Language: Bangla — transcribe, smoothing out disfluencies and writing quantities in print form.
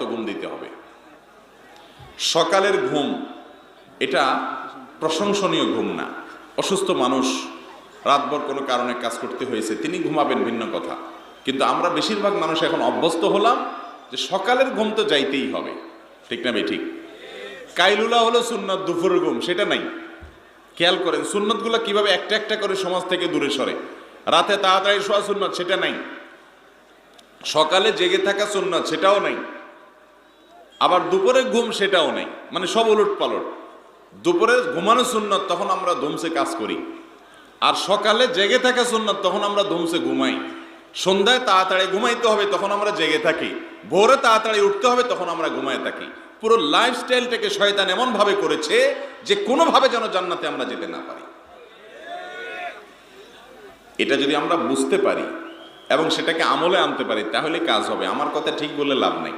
মতো ঘুম দিতে হবে। সকালের ঘুম এটা প্রশংসনীয় ঘুম না। অসুস্থ মানুষ রাতভর কোনো কারণে কাজ করতে হয়েছে, তিনি ঘুমাবেন ভিন্ন কথা, কিন্তু আমরা বেশিরভাগ মানুষ এখন অভ্যস্ত হলাম যে সকালের ঘুম তো যাইতেই হবে, ঠিক না ভাই? ঠিক। কাইলুলা হলো সুন্নত, দুপুরের ঘুম সেটা নাই। খেয়াল করেন সুন্নতগুলো কিভাবে একটা একটা করে সমাজ থেকে দূরে সরে। রাতে তাড়াতাড়ি শোয়া সুন্নত সেটা নাই, সকালে জেগে থাকা সুন্নত সেটাও নাই, আবার দুপুরে ঘুম সেটাও নাই, মানে সব উলট পালট। দুপুরে ঘুমানো সুন্নত, তখন আমরা ধুমসে কাজ করি, আর সকালে জেগে থাকা সুন্নত, তখন আমরা ধুমসে ঘুমাই। সন্ধ্যায় তাড়াতাড়ি ঘুমাইতে হবে, তখন আমরা জেগে থাকি। ভোরে তাড়াতাড়ি উঠতে হবে, তখন আমরা ঘুমায় থাকি। পুরো লাইফস্টাইলটাকে শয়তান এমন ভাবে করেছে যে কোনোভাবে যেন জান্নাতে আমরা যেতে না পারি। এটা যদি আমরা বুঝতে পারি এবং সেটাকে আমলে আনতে পারি, তাহলে কাজ হবে। আমার কথা ঠিক বলে লাভ নাই।